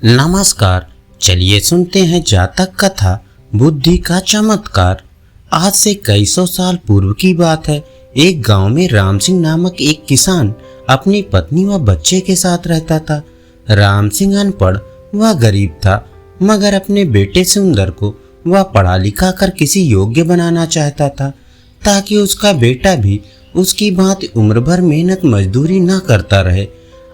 नमस्कार। चलिए सुनते हैं जातक कथा बुद्धि का चमत्कार। आज से कई सौ साल पूर्व की बात है। एक गांव में राम सिंह नामक एक किसान अपनी पत्नी व बच्चे के साथ रहता था। राम सिंह अनपढ़ व गरीब था, मगर अपने बेटे सुंदर को वह पढ़ा लिखा कर किसी योग्य बनाना चाहता था, ताकि उसका बेटा भी उसकी भांति उम्र भर मेहनत मजदूरी न करता रहे।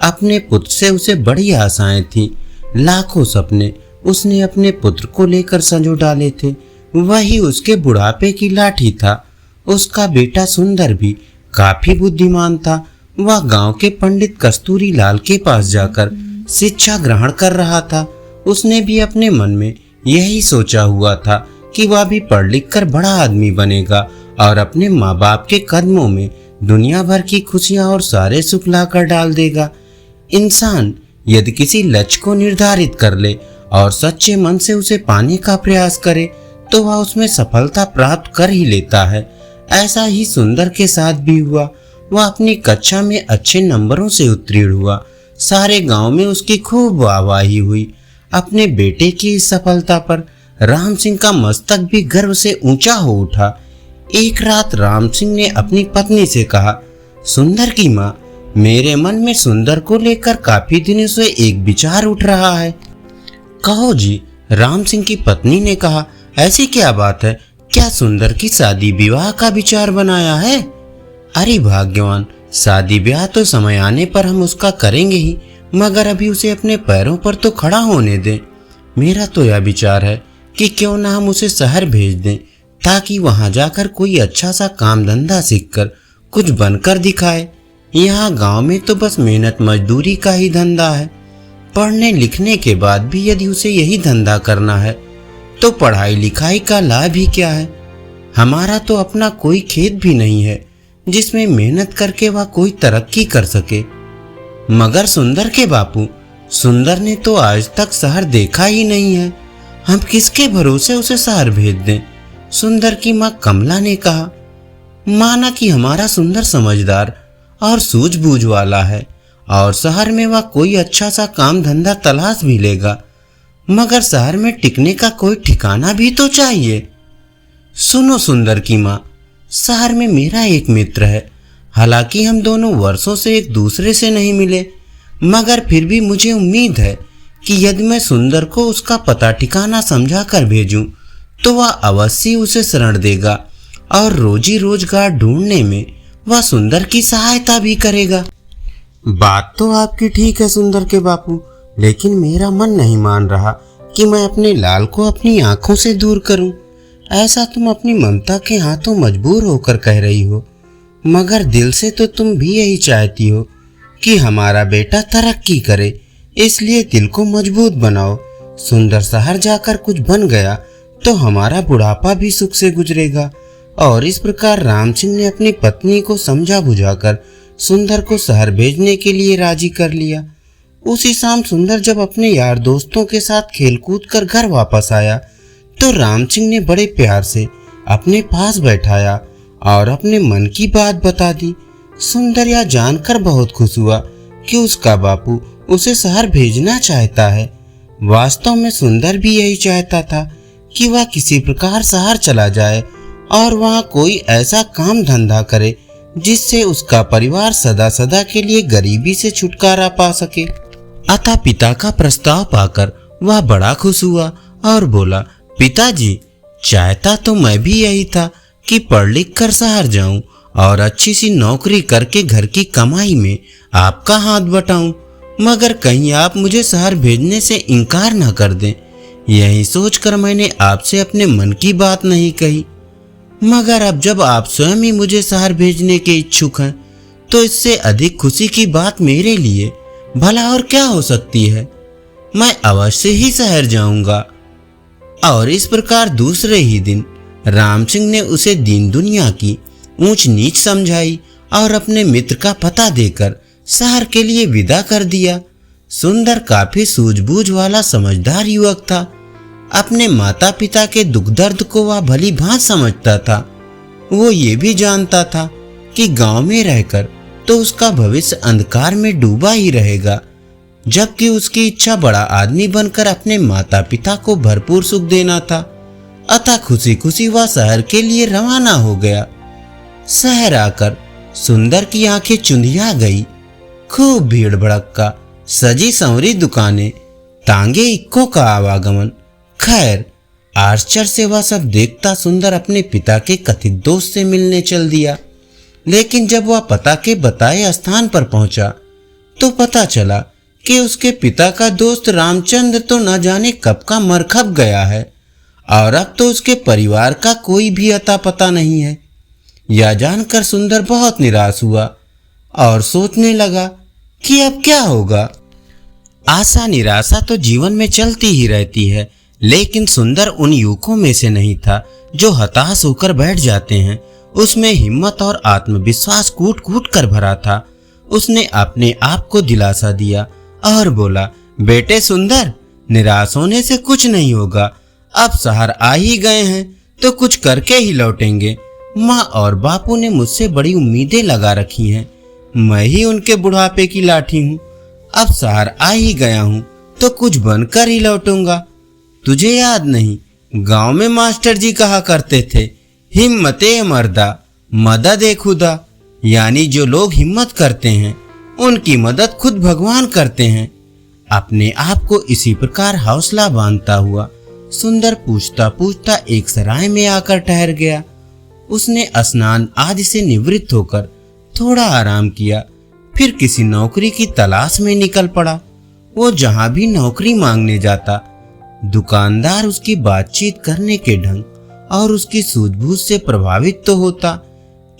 अपने पुत्र से उसे बड़ी आशाएं थी। लाखों सपने उसने अपने पुत्र को लेकर संजो डाले थे। वही उसके बुढ़ापे की लाठी था। उसका बेटा सुंदर भी काफी बुद्धिमान था। वह गांव के पंडित कस्तूरी लाल के पास जाकर शिक्षा ग्रहण कर रहा था। उसने भी अपने मन में यही सोचा हुआ था कि वह भी पढ़ लिख कर बड़ा आदमी बनेगा और अपने माँ बाप के कदमों में दुनिया भर की खुशियां और सारे सुख ला कर डाल देगा। इंसान यदि किसी लक्ष्य को निर्धारित कर ले और सच्चे मन से उसे पाने का प्रयास करे तो वह उसमें सफलता प्राप्त कर ही लेता है। ऐसा ही सुंदर के साथ भी हुआ। वह अपनी कक्षा में अच्छे नंबरों से उत्तीर्ण हुआ। सारे गांव में उसकी खूब वाहवाही हुई। अपने बेटे की इस सफलता पर राम सिंह का मस्तक भी गर्व से ऊंचा हो उठा। एक रात राम सिंह ने अपनी पत्नी से कहा, सुंदर की माँ, मेरे मन में सुंदर को लेकर काफी दिनों से एक विचार उठ रहा है। कहो जी, राम सिंह की पत्नी ने कहा, ऐसी क्या बात है? क्या सुंदर की शादी विवाह का विचार बनाया है? अरे भाग्यवान, शादी ब्याह तो समय आने पर हम उसका करेंगे ही, मगर अभी उसे अपने पैरों पर तो खड़ा होने दें। मेरा तो यह विचार है कि क्यों ना हम उसे शहर भेज दें, ताकि वहां जाकर कोई अच्छा सा काम धंधा सीखकर कुछ बनकर दिखाए। यहाँ गांव में तो बस मेहनत मजदूरी का ही धंधा है। पढ़ने लिखने के बाद भी यदि उसे यही धंधा करना है तो पढ़ाई लिखाई का लाभ ही क्या है? हमारा तो अपना कोई खेत भी नहीं है जिसमें मेहनत करके वह कोई तरक्की कर सके। मगर सुंदर के बापू, सुंदर ने तो आज तक शहर देखा ही नहीं है। हम किसके भरोसे उसे शहर भेज दें? सुंदर की माँ कमला ने कहा। माना कि हमारा सुंदर समझदार और सूझबूझ वाला है और शहर में वह कोई अच्छा सा काम धंधा तलाश भी लेगा, मगर शहर में टिकने का कोई ठिकाना भी तो चाहिए। सुनो सुंदर की माँ, शहर में मेरा एक मित्र है। हालांकि हम दोनों वर्षों से एक दूसरे से नहीं मिले, मगर फिर भी मुझे उम्मीद है कि यदि मैं सुंदर को उसका पता ठिकाना समझा कर भेजूं तो वह अवश्य उसे शरण देगा और रोजी रोजगार ढूंढने में वह सुंदर की सहायता भी करेगा। बात तो आपकी ठीक है सुंदर के बापू, लेकिन मेरा मन नहीं मान रहा कि मैं अपने लाल को अपनी आंखों से दूर करूं। ऐसा तुम अपनी ममता के हाथों मजबूर होकर कह रही हो, मगर दिल से तो तुम भी यही चाहती हो कि हमारा बेटा तरक्की करे। इसलिए दिल को मजबूत बनाओ। सुंदर शहर जाकर कुछ बन गया तो हमारा बुढ़ापा भी सुख से गुजरेगा। और इस प्रकार राम सिंह ने अपनी पत्नी को समझा बुझाकर सुंदर को शहर भेजने के लिए राजी कर लिया। उसी शाम सुंदर जब अपने यार दोस्तों के साथ खेलकूद कर घर वापस आया तो राम सिंह ने बड़े प्यार से अपने पास बैठाया और अपने मन की बात बता दी। सुंदर यह जानकर बहुत खुश हुआ कि उसका बापू उसे शहर भेजना चाहता है। वास्तव में सुंदर भी यही चाहता था कि वह किसी प्रकार शहर चला जाए और वहाँ कोई ऐसा काम धंधा करे जिससे उसका परिवार सदा सदा के लिए गरीबी से छुटकारा पा सके। अतः पिता का प्रस्ताव पाकर वह बड़ा खुश हुआ और बोला, पिताजी, चाहता तो मैं भी यही था कि पढ़ लिख कर शहर जाऊं और अच्छी सी नौकरी करके घर की कमाई में आपका हाथ बटाऊं, मगर कहीं आप मुझे शहर भेजने से इनकार न कर दें। यही सोचकर मैंने आपसे अपने मन की बात नहीं कही। मगर अब जब आप स्वयं ही मुझे शहर भेजने के इच्छुक हैं तो इससे अधिक खुशी की बात मेरे लिए भला और क्या हो सकती है। मैं अवश्य ही शहर जाऊंगा। और इस प्रकार दूसरे ही दिन राम सिंह ने उसे दीन दुनिया की ऊंच नीच समझाई और अपने मित्र का पता देकर शहर के लिए विदा कर दिया। सुंदर काफी सूझबूझ वाला समझदार युवक था। अपने माता पिता के दुख दर्द को वह भली भांति समझता था। वो ये भी जानता था कि गांव में रहकर तो उसका भविष्य अंधकार में डूबा ही रहेगा। जबकि उसकी इच्छा बड़ा आदमी बनकर अपने माता पिता को भरपूर सुख देना था। अतः खुशी खुशी वह शहर के लिए रवाना हो गया। शहर आकर सुंदर की आंखें चुंधिया गई। खूब भीड़ भड़क्का, सजी संवरी दुकानें, तांगे इक्कों का आवागमन। खैर, आश्चर्य से वह सब देखता सुंदर अपने पिता के कथित दोस्त से मिलने चल दिया। लेकिन जब वह पता के बताए स्थान पर पहुंचा तो पता चला कि उसके पिता का दोस्त रामचंद्र तो न जाने कब का मर खप गया है और अब तो उसके परिवार का कोई भी अता पता नहीं है। यह जानकर सुंदर बहुत निराश हुआ और सोचने लगा कि अब क्या होगा। आशा निराशा तो जीवन में चलती ही रहती है, लेकिन सुंदर उन युवकों में से नहीं था जो हताश होकर बैठ जाते हैं। उसमें हिम्मत और आत्मविश्वास कूट कूट कर भरा था। उसने अपने आप को दिलासा दिया और बोला, बेटे सुंदर, निराश होने से कुछ नहीं होगा। अब शहर आ ही गए हैं तो कुछ करके ही लौटेंगे। माँ और बापू ने मुझसे बड़ी उम्मीदें लगा रखी हैं। मैं ही उनके बुढ़ापे की लाठी हूँ। अब शहर आ ही गया हूँ तो कुछ बनकर ही लौटूंगा। तुझे याद नहीं, गांव में मास्टर जी कहा करते थे, हिम्मते मर्दा मदद ए खुदा। यानी जो लोग हिम्मत करते हैं उनकी मदद खुद भगवान करते हैं। अपने आप को इसी प्रकार हौसला बांधता हुआ सुंदर पूछता पूछता एक सराय में आकर ठहर गया। उसने स्नान आदि से निवृत्त होकर थोड़ा आराम किया, फिर किसी नौकरी की तलाश में निकल पड़ा। वो जहां भी नौकरी मांगने जाता, दुकानदार उसकी बातचीत करने के ढंग और उसकी सूझबूझ से प्रभावित तो होता,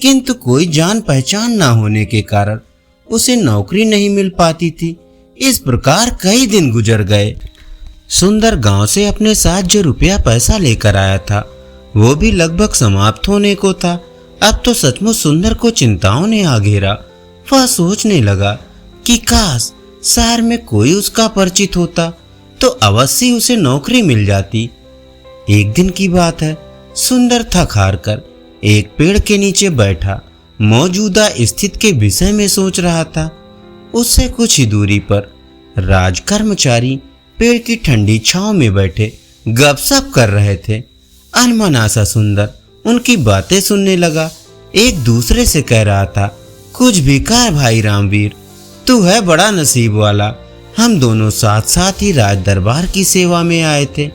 किंतु कोई जान पहचान ना होने के कारण उसे नौकरी नहीं मिल पाती थी। इस प्रकार कई दिन गुजर गए। सुंदर गांव से अपने साथ जो रुपया पैसा लेकर आया था वो भी लगभग समाप्त होने को था। अब तो सचमुच सुंदर को चिंताओं ने आ घेरा। वह सोचने लगा कि काश शहर में कोई उसका परिचित होता तो अवश्य उसे नौकरी मिल जाती। एक दिन की बात है, सुंदर थक हार कर एक पेड़ के नीचे बैठा मौजूदा स्थिति के विषय में सोच रहा था। उससे कुछ ही दूरी पर राज कर्मचारी पेड़ की ठंडी छांव में बैठे गपशप कर रहे थे। अनमना सा सुंदर उनकी बातें सुनने लगा। एक दूसरे से कह रहा था, कुछ भी कह भाई रामवीर, तू है बड़ा नसीब वाला। हम दोनों साथ साथ ही राज दरबार की सेवा में आए थे,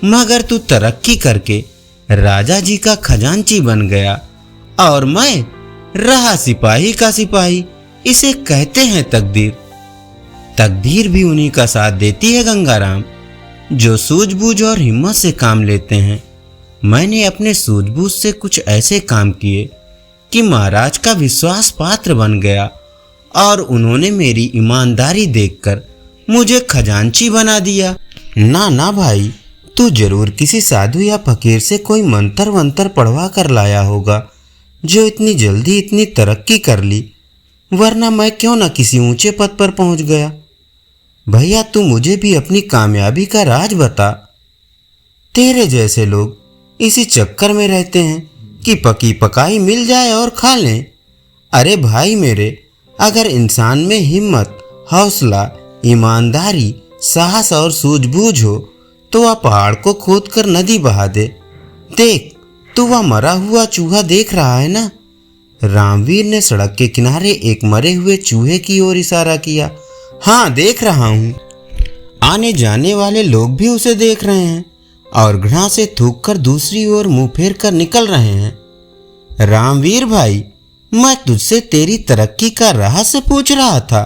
मगर तू तरक्की करके राजा जी का खजांची बन गया और मैं रहा सिपाही का सिपाही। इसे कहते हैं तकदीर। तकदीर भी उन्हीं का साथ देती है गंगाराम, जो सूझबूझ और हिम्मत से काम लेते हैं। मैंने अपने सूझबूझ से कुछ ऐसे काम किए कि महाराज का विश्वास पात्र बन गया और उन्होंने मेरी ईमानदारी देखकर मुझे खजांची बना दिया। ना भाई, तू जरूर किसी साधु या फकीर से कोई मंत्र वंत्र पढ़वा कर लाया होगा जो इतनी जल्दी इतनी तरक्की कर ली, वरना मैं क्यों न किसी ऊंचे पद पर पहुंच गया। भैया तू मुझे भी अपनी कामयाबी का राज बता। तेरे जैसे लोग इसी चक्कर में रहते हैं कि पकी पकाई मिल जाए और खा लें। अरे भाई मेरे, अगर इंसान में हिम्मत, हौसला, ईमानदारी, साहस और सूझबूझ हो तो वह पहाड़ को खोदकर नदी बहा दे। देख, तू वह मरा हुआ चूहा देख रहा है ना? रामवीर ने सड़क के किनारे एक मरे हुए चूहे की ओर इशारा किया। हाँ, देख रहा हूँ। आने जाने वाले लोग भी उसे देख रहे हैं और घृणा से थूककर दूसरी ओर मुंह फेर कर निकल रहे हैं। रामवीर भाई, मैं तुझसे तेरी तरक्की का रहस्य पूछ रहा था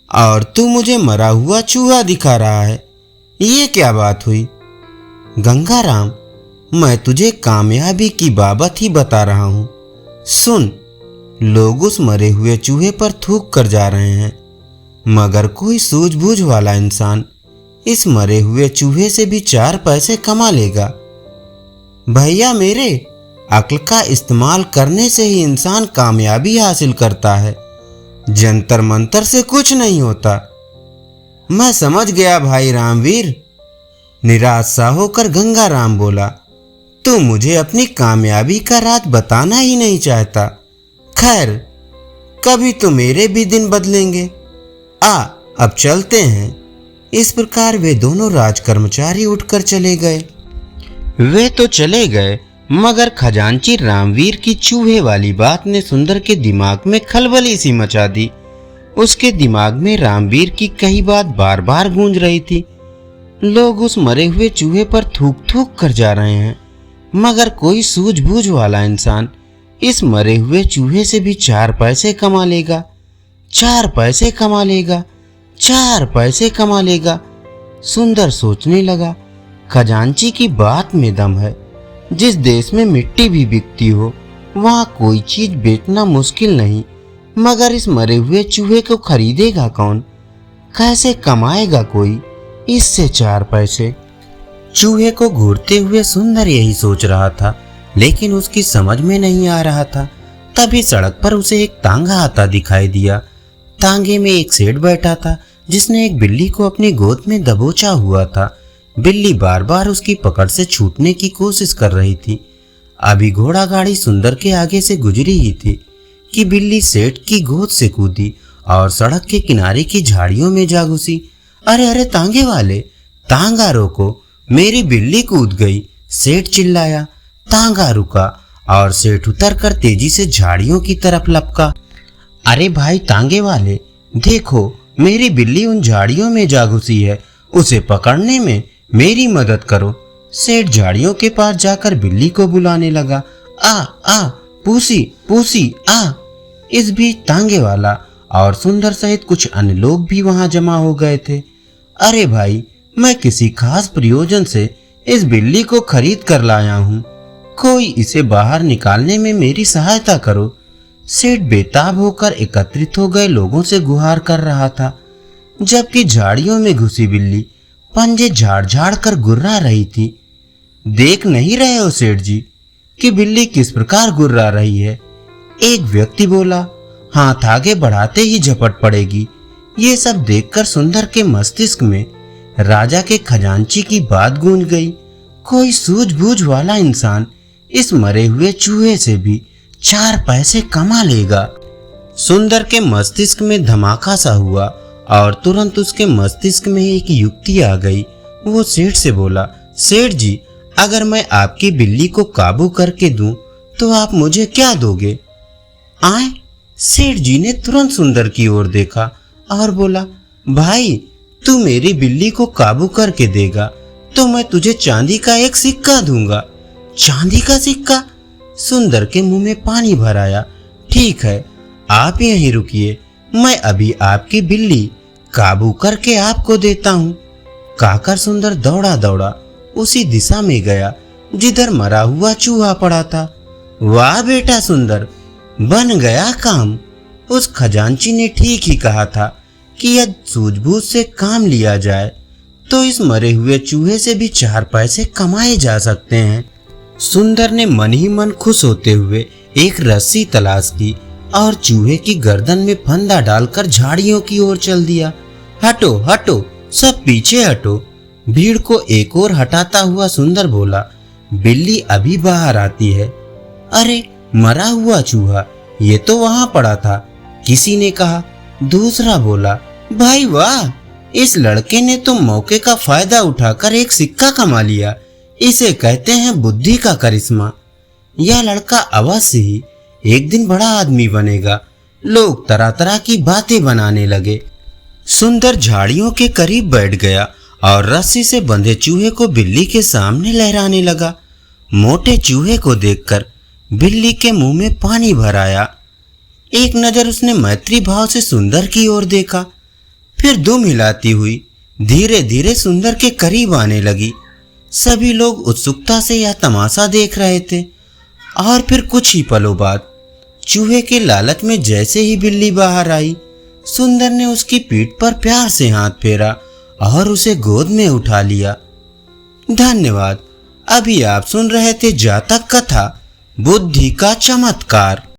और तू मुझे मरा हुआ चूहा दिखा रहा है। ये क्या बात हुई? गंगाराम, मैं तुझे कामयाबी की बाबत ही बता रहा हूँ। सुन, लोग उस मरे हुए चूहे पर थूक कर जा रहे हैं, मगर कोई सूझबूझ वाला इंसान इस मरे हुए चूहे से भी 4 पैसे कमा लेगा। भैया मेरे, अक्ल का इस्तेमाल करने से ही इंसान कामयाबी हासिल करता है, जंतर मंतर से कुछ नहीं होता। मैं समझ गया भाई रामवीर। निराश सा होकर गंगाराम बोला, तू मुझे अपनी कामयाबी का राज बताना ही नहीं चाहता। खैर, कभी तो मेरे भी दिन बदलेंगे। अब चलते हैं। इस प्रकार वे दोनों राजकर्मचारी उठकर चले गए। वे तो चले गए, मगर खजांची रामवीर की चूहे वाली बात ने सुंदर के दिमाग में खलबली सी मचा दी। उसके दिमाग में रामवीर की कई बात बार बार गूंज रही थी। लोग उस मरे हुए चूहे पर थूक थूक कर जा रहे हैं, मगर कोई सूझबूझ वाला इंसान इस मरे हुए चूहे से भी 4 पैसे कमा लेगा, 4 पैसे कमा लेगा, 4 पैसे कमा लेगा। सुंदर सोचने लगा, खजांची की बात में दम है। जिस देश में मिट्टी भी बिकती हो वहाँ कोई चीज बेचना मुश्किल नहीं, मगर इस मरे हुए चूहे को खरीदेगा कौन? कैसे कमाएगा कोई इससे 4 पैसे? चूहे को घूरते हुए सुंदर यही सोच रहा था, लेकिन उसकी समझ में नहीं आ रहा था। तभी सड़क पर उसे एक तांगा आता दिखाई दिया। तांगे में एक सेठ बैठा था जिसने एक बिल्ली को अपनी गोद में दबोचा हुआ था। बिल्ली बार बार उसकी पकड़ से छूटने की कोशिश कर रही थी। अभी घोड़ा गाड़ी सुंदर के आगे से गुजरी ही थी कि बिल्ली सेठ की गोद से कूदी और सड़क के किनारे की झाड़ियों में जा घुसी। अरे अरे तांगे वाले, तांगा रोको, मेरी बिल्ली कूद गई, सेठ चिल्लाया। तांगा रुका और सेठ उतरकर तेजी से झाड़ियों की तरफ लपका। अरे भाई तांगे वाले, देखो मेरी बिल्ली उन झाड़ियों में जा घुसी है, उसे पकड़ने में मेरी मदद करो। सेठ झाड़ियों के पास जाकर बिल्ली को बुलाने लगा। आ आ पूसी पूसी आ। इस बीच तांगे वाला और सुंदर सहित कुछ अन्य लोग भी वहां जमा हो गए थे। अरे भाई, मैं किसी खास प्रयोजन से इस बिल्ली को खरीद कर लाया हूँ, कोई इसे बाहर निकालने में मेरी सहायता करो। सेठ बेताब होकर एकत्रित हो गए लोगों से गुहार कर रहा था, जबकि झाड़ियों में घुसी बिल्ली पंजे झाड़ झाड़ कर गुर्रा रही थी। देख नहीं रहे हो सेठ जी कि बिल्ली किस प्रकार गुर्रा रही है? एक व्यक्ति बोला। हाथ आगे बढ़ाते ही झपट पड़ेगी। ये सब देखकर सुंदर के मस्तिष्क में राजा के खजांची की बात गूंज गई। कोई सूझबूझ वाला इंसान इस मरे हुए चूहे से भी 4 पैसे कमा लेगा। सुंदर के मस्तिष्क में धमाका सा हुआ और तुरंत उसके मस्तिष्क में एक युक्ति आ गई। वो सेठ से बोला, सेठ जी, अगर मैं आपकी बिल्ली को काबू करके दूं तो आप मुझे क्या दोगे? आए? सेठ जी ने तुरंत सुंदर की ओर देखा और बोला, भाई तू मेरी बिल्ली को काबू करके देगा तो मैं तुझे चांदी का एक सिक्का दूंगा। चांदी का सिक्का? सुंदर के मुंह में पानी भर आया। ठीक है, आप यहीं रुकिए, मैं अभी आपकी बिल्ली काबू करके आपको देता हूँ। कहकर सुंदर दौड़ा दौड़ा उसी दिशा में गया जिधर मरा हुआ चूहा पड़ा था। वाह बेटा सुंदर, बन गया काम। उस खजांची ने ठीक ही कहा था कि यदि सूझबूझ से काम लिया जाए तो इस मरे हुए चूहे से भी 4 पैसे कमाए जा सकते हैं। सुंदर ने मन ही मन खुश होते हुए एक रस्सी तलाश की और चूहे की गर्दन में फंदा डालकर झाड़ियों की ओर चल दिया। हटो हटो, सब पीछे हटो। भीड़ को एक ओर हटाता हुआ सुंदर बोला, बिल्ली अभी बाहर आती है। अरे मरा हुआ चूहा, ये तो वहां पड़ा था, किसी ने कहा। दूसरा बोला, भाई वाह, इस लड़के ने तो मौके का फायदा उठाकर एक सिक्का कमा लिया। इसे कहते हैं बुद्धि का करिश्मा। यह लड़का अवश्य ही एक दिन बड़ा आदमी बनेगा। लोग तरह तरह की बातें बनाने लगे। सुंदर झाड़ियों के करीब बैठ गया और रस्सी से बंधे चूहे को बिल्ली के सामने लहराने लगा। मोटे चूहे को देखकर बिल्ली के मुंह में पानी भर आया। एक नजर उसने मैत्री भाव से सुंदर की ओर देखा, फिर दुम हिलाती हुई धीरे धीरे सुंदर के करीब आने लगी। सभी लोग उत्सुकता से यह तमाशा देख रहे थे और फिर कुछ ही पलों बाद चूहे के लालच में जैसे ही बिल्ली बाहर आई, सुंदर ने उसकी पीठ पर प्यार से हाथ फेरा और उसे गोद में उठा लिया। धन्यवाद। अभी आप सुन रहे थे जातक कथा बुद्धि का चमत्कार।